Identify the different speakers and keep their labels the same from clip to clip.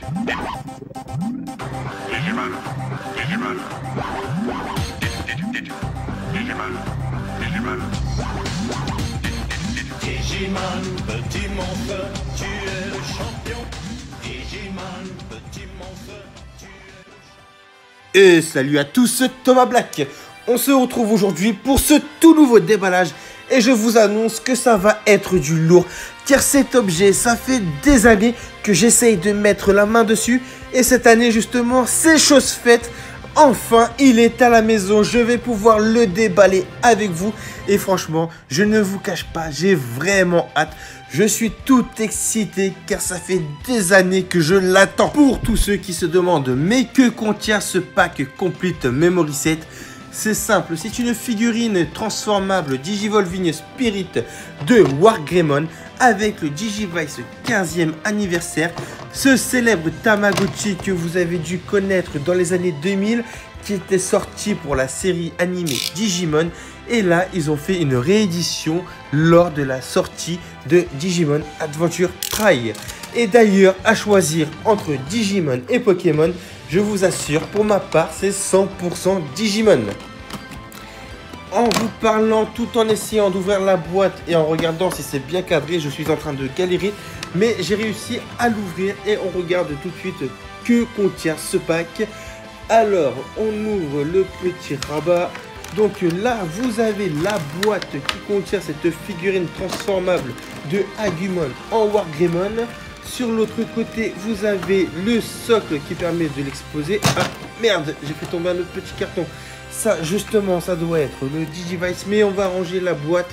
Speaker 1: Digimon, Digimon. Digimon, Digimon.
Speaker 2: Digimon, petit monstre, tu es le champion. Digimon, petit monstre, tu es le champion.
Speaker 3: Et salut à tous, c'est Thomas Black. On se retrouve aujourd'hui pour ce tout nouveau déballage et je vous annonce que ça va être du lourd car cet objet, ça fait des années que j'essaye de mettre la main dessus et cette année justement, c'est chose faite. Enfin, il est à la maison, je vais pouvoir le déballer avec vous et franchement, je ne vous cache pas, j'ai vraiment hâte. Je suis tout excité car ça fait des années que je l'attends. Pour tous ceux qui se demandent, mais que contient ce pack Complete Memory Set? C'est simple, c'est une figurine transformable Digivolving Spirit de Wargreymon avec le Digivice 15e anniversaire, ce célèbre Tamagotchi que vous avez dû connaître dans les années 2000 qui était sorti pour la série animée Digimon. Et là, ils ont fait une réédition lors de la sortie de Digimon Adventure Try. Et d'ailleurs, à choisir entre Digimon et Pokémon, je vous assure, pour ma part, c'est 100% Digimon. En vous parlant, tout en essayant d'ouvrir la boîte et en regardant si c'est bien cadré, je suis en train de galérer. Mais j'ai réussi à l'ouvrir et on regarde tout de suite que contient ce pack. Alors, on ouvre le petit rabat. Donc là, vous avez la boîte qui contient cette figurine transformable de Agumon en Wargreymon. Sur l'autre côté, vous avez le socle qui permet de l'exposer. Ah, merde, j'ai fait tomber un autre petit carton. Ça, justement, ça doit être le Digivice. Mais on va ranger la boîte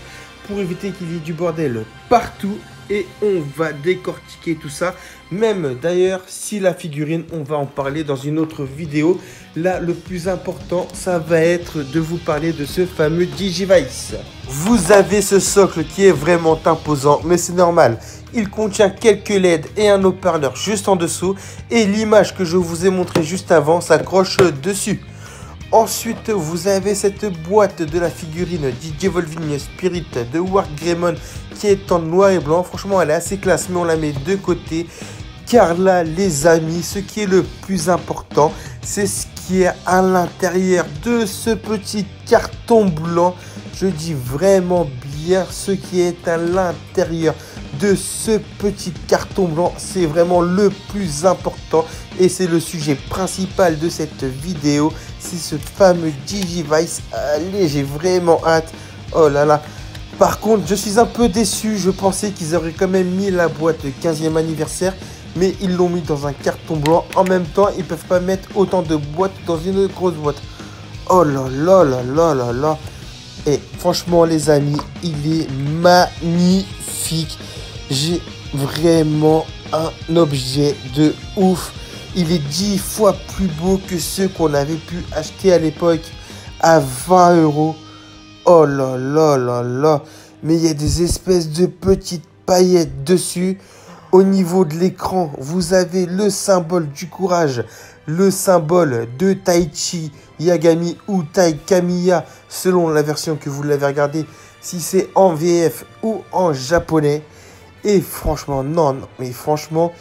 Speaker 3: pour éviter qu'il y ait du bordel partout. Et on va décortiquer tout ça. Même d'ailleurs, si la figurine, on va en parler dans une autre vidéo. Là, le plus important, ça va être de vous parler de ce fameux Digivice. Vous avez ce socle qui est vraiment imposant, mais c'est normal. Il contient quelques LED et un haut-parleur juste en dessous. Et l'image que je vous ai montrée juste avant s'accroche dessus. Ensuite, vous avez cette boîte de la figurine Digivolving Spirit de Wargreymon qui est en noir et blanc. Franchement, elle est assez classe, mais on la met de côté. Car là, les amis, ce qui est le plus important, c'est ce qui est à l'intérieur de ce petit carton blanc. Je dis vraiment bien ce qui est à l'intérieur de ce petit carton blanc. C'est vraiment le plus important et c'est le sujet principal de cette vidéo. C'est ce fameux Digivice. Allez, j'ai vraiment hâte. Oh là là. Par contre, je suis un peu déçu. Je pensais qu'ils auraient quand même mis la boîte 15e anniversaire. Mais ils l'ont mis dans un carton blanc. En même temps, ils peuvent pas mettre autant de boîtes dans une grosse boîte. Oh là là là là là là. Et franchement, les amis, il est magnifique. J'ai vraiment un objet de ouf. Il est 10 fois plus beau que ceux qu'on avait pu acheter à l'époque à 20 €. Oh là là là là. Mais il y a des espèces de petites paillettes dessus. Au niveau de l'écran, vous avez le symbole du courage, le symbole de Taichi Yagami ou Tai Kamiya, selon la version que vous l'avez regardé, si c'est en VF ou en japonais. Et franchement, non, mais franchement,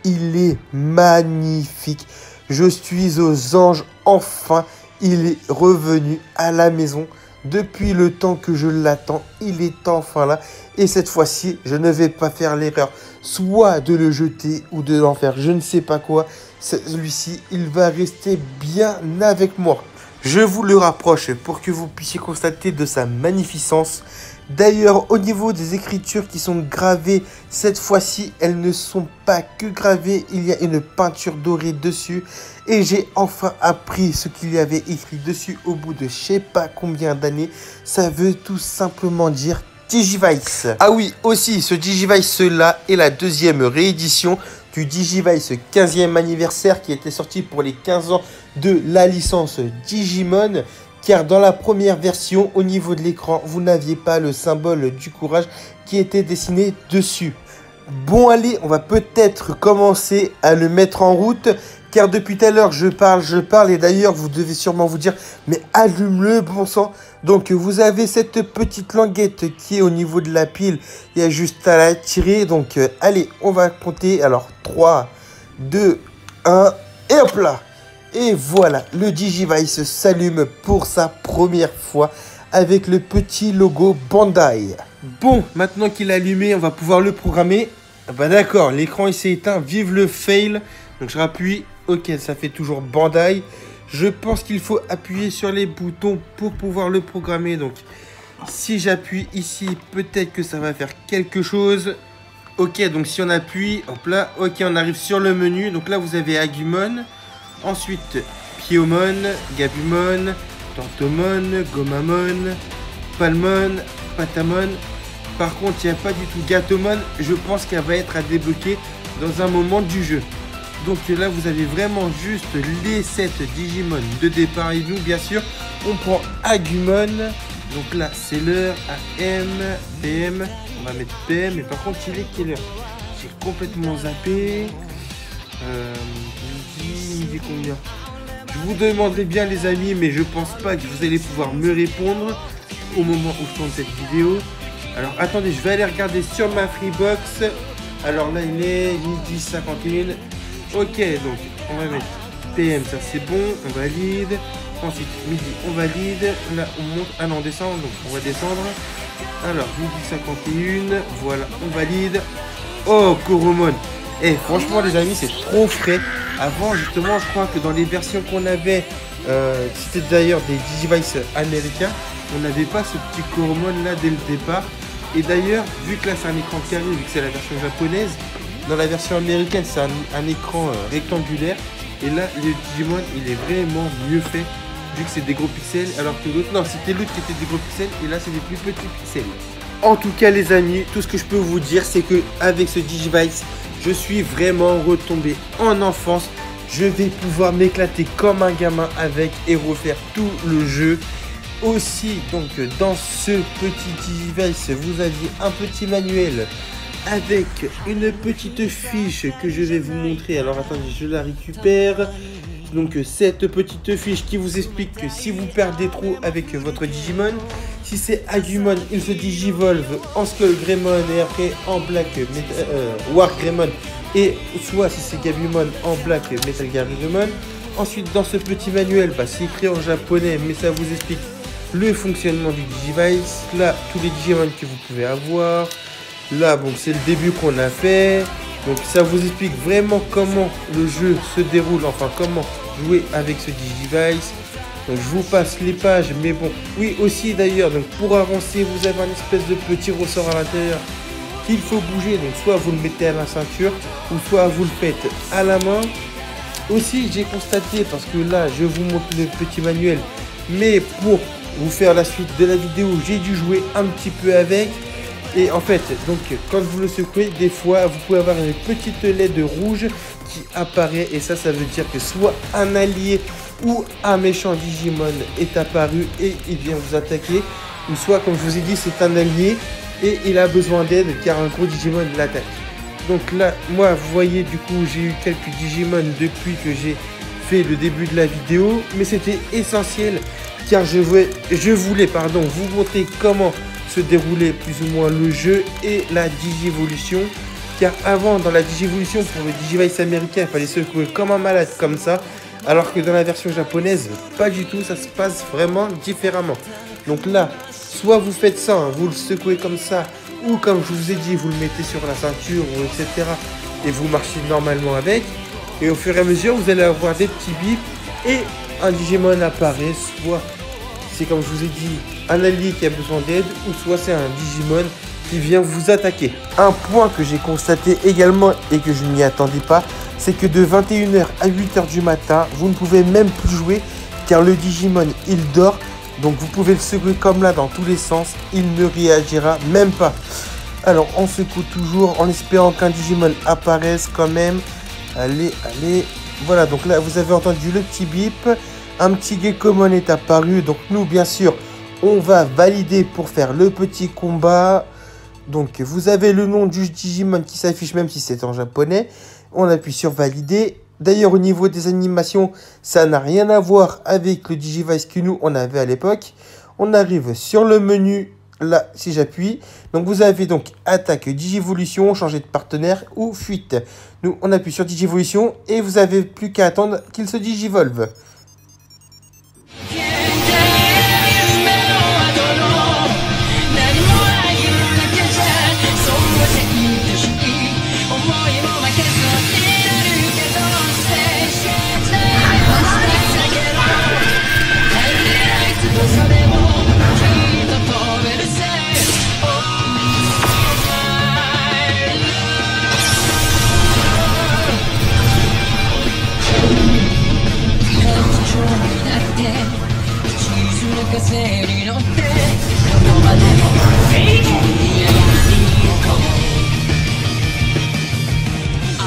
Speaker 3: il est magnifique. Je suis aux anges, enfin, il est revenu à la maison. Depuis le temps que je l'attends, il est enfin là. Et cette fois-ci, je ne vais pas faire l'erreur soit de le jeter ou de l'en faire je ne sais pas quoi. Celui-ci, il va rester bien avec moi. Je vous le rapproche pour que vous puissiez constater de sa magnificence. D'ailleurs, au niveau des écritures qui sont gravées, cette fois-ci, elles ne sont pas que gravées. Il y a une peinture dorée dessus. Et j'ai enfin appris ce qu'il y avait écrit dessus au bout de je sais pas combien d'années. Ça veut tout simplement dire Digivice. Ah oui, aussi, ce Digivice-là est la deuxième réédition du Digivice 15e anniversaire qui était sorti pour les 15 ans de la licence Digimon. Car dans la première version, au niveau de l'écran, vous n'aviez pas le symbole du courage qui était dessiné dessus. Bon allez, on va peut-être commencer à le mettre en route. Car depuis tout à l'heure, je parle. Et d'ailleurs, vous devez sûrement vous dire, mais allume-le, bon sang. Donc, vous avez cette petite languette qui est au niveau de la pile. Il y a juste à la tirer. Donc, allez, on va compter. Alors, 3, 2, 1, et hop là. Et voilà, le Digivice s'allume pour sa première fois avec le petit logo Bandai. Bon, maintenant qu'il est allumé, on va pouvoir le programmer. Ah bah d'accord, l'écran il s'est éteint, vive le fail. Donc je rappuie, ok, ça fait toujours Bandai. Je pense qu'il faut appuyer sur les boutons pour pouvoir le programmer. Donc si j'appuie ici, peut-être que ça va faire quelque chose. Ok, donc si on appuie, hop là, ok, on arrive sur le menu. Donc là, vous avez Agumon, ensuite Piomon, Gabumon, Tortomon, Gomamon, Palmon, Patamon. Par contre, il n'y a pas du tout Gatomon. Je pense qu'elle va être à débloquer dans un moment du jeu. Donc là, vous avez vraiment juste les 7 Digimon de départ. Et nous, bien sûr, on prend Agumon. Donc là, c'est l'heure, AM, PM. On va mettre PM, mais par contre, il est quelle heure? J'ai complètement zappé. Midi combien? Je vous demanderai bien, les amis, mais je pense pas que vous allez pouvoir me répondre au moment où je tourne cette vidéo. Alors, attendez, je vais aller regarder sur ma Freebox. Alors là, il est midi 51. Ok, donc, on va mettre PM, ça c'est bon, on valide. Ensuite, midi, on valide. Là, on monte. Ah non, on descend, donc on va descendre. Alors, midi 51, voilà, on valide. Oh, Koromon. Eh, franchement, les amis, c'est trop frais. Avant, justement, je crois que dans les versions qu'on avait, c'était d'ailleurs des Digivice américains, on n'avait pas ce petit Koromon là dès le départ. Et d'ailleurs, vu que là, c'est un écran carré, vu que c'est la version japonaise, dans la version américaine, c'est un écran rectangulaire. Et là, le Digimon, il est vraiment mieux fait. Vu que c'est des gros pixels, alors que l'autre, non, c'était l'autre qui était des gros pixels, et là, c'est des plus petits pixels. En tout cas, les amis, tout ce que je peux vous dire, c'est que avec ce Digivice, je suis vraiment retombé en enfance. Je vais pouvoir m'éclater comme un gamin avec et refaire tout le jeu. Aussi, donc, dans ce petit Digivice, vous aviez un petit manuel avec une petite fiche que je vais vous montrer. Alors, attendez, je la récupère. Donc cette petite fiche qui vous explique que si vous perdez trop avec votre Digimon, si c'est Agumon, il se digivolve en Skull Greymon et après en Black War Greymon, et soit si c'est Gabumon en Black Metal Garurumon. Ensuite dans ce petit manuel, c'est écrit en japonais mais ça vous explique le fonctionnement du Digivice. Là tous les Digimon que vous pouvez avoir. Là bon c'est le début qu'on a fait. Donc ça vous explique vraiment comment le jeu se déroule, enfin comment jouer avec ce Digivice. Donc je vous passe les pages, mais bon, oui aussi d'ailleurs, donc pour avancer, vous avez un espèce de petit ressort à l'intérieur qu'il faut bouger. Donc soit vous le mettez à la ceinture, ou soit vous le faites à la main. Aussi j'ai constaté, parce que là je vous montre le petit manuel, mais pour vous faire la suite de la vidéo, j'ai dû jouer un petit peu avec. Et en fait, donc quand vous le secouez, des fois vous pouvez avoir une petite LED rouge qui apparaît, et ça veut dire que soit un allié ou un méchant Digimon est apparu et il vient vous attaquer, ou soit comme je vous ai dit c'est un allié et il a besoin d'aide car un gros Digimon l'attaque. Donc là, moi vous voyez, du coup j'ai eu quelques Digimon depuis que j'ai fait le début de la vidéo, mais c'était essentiel car je voulais vous montrer comment se déroulait plus ou moins le jeu et la Digivolution. Car avant, dans la Digivolution, pour le Digivice américain, il fallait secouer comme un malade comme ça. Alors que dans la version japonaise, pas du tout, ça se passe vraiment différemment. Donc là, soit vous faites ça, vous le secouez comme ça, ou comme je vous ai dit, vous le mettez sur la ceinture, etc. Et vous marchez normalement avec. Et au fur et à mesure, vous allez avoir des petits bips et un Digimon apparaît, soit c'est comme je vous ai dit, un allié qui a besoin d'aide, ou soit c'est un Digimon qui vient vous attaquer. Un point que j'ai constaté également et que je n'y attendais pas, c'est que de 21h à 8h du matin, vous ne pouvez même plus jouer car le Digimon il dort. Donc vous pouvez le secouer comme là dans tous les sens, il ne réagira même pas. Alors on secoue toujours en espérant qu'un Digimon apparaisse quand même. Allez, allez. Voilà, donc là vous avez entendu le petit bip. Un petit Gekomon est apparu. Donc nous bien sûr on va valider pour faire le petit combat. Donc vous avez le nom du Digimon qui s'affiche même si c'est en japonais. On appuie sur valider. D'ailleurs au niveau des animations, ça n'a rien à voir avec le Digivice que nous on avait à l'époque. On arrive sur le menu, là si j'appuie. Donc vous avez donc attaque, Digivolution, changer de partenaire ou fuite. Nous, on appuie sur Digivolution et vous avez plus qu'à attendre qu'il se digivolve.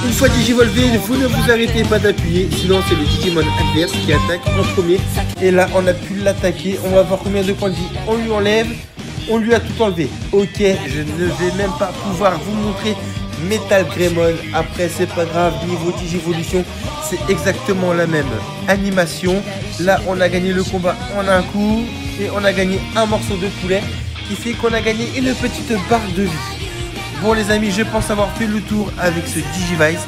Speaker 3: Une fois digivolvé, vous ne vous arrêtez pas d'appuyer, sinon c'est le Digimon adverse qui attaque en premier. Et là, on a pu l'attaquer. On va voir combien de points de vie on lui enlève. On lui a tout enlevé. Ok, je ne vais même pas pouvoir vous montrer Metal Greymon. Après, c'est pas grave, niveau Digivolution, c'est exactement la même animation. Là, on a gagné le combat en un coup et on a gagné un morceau de poulet qui fait qu'on a gagné une petite barre de vie. Bon les amis, je pense avoir fait le tour avec ce Digivice,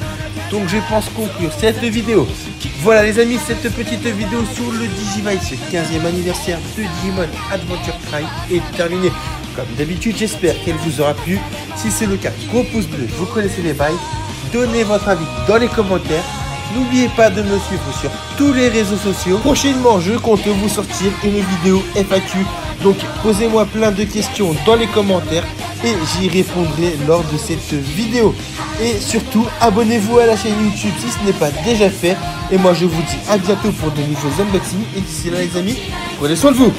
Speaker 3: donc je pense conclure cette vidéo. Voilà les amis, cette petite vidéo sur le Digivice 15e anniversaire de Digimon Adventure Tri est terminée. Comme d'habitude, j'espère qu'elle vous aura plu. Si c'est le cas, gros pouce bleu, vous connaissez les bails. Donnez votre avis dans les commentaires. N'oubliez pas de me suivre sur tous les réseaux sociaux. Prochainement, je compte vous sortir une vidéo FAQ. Donc, posez-moi plein de questions dans les commentaires et j'y répondrai lors de cette vidéo. Et surtout, abonnez-vous à la chaîne YouTube si ce n'est pas déjà fait. Et moi, je vous dis à bientôt pour de nouveaux unboxings. Et d'ici là, les amis, prenez soin de vous.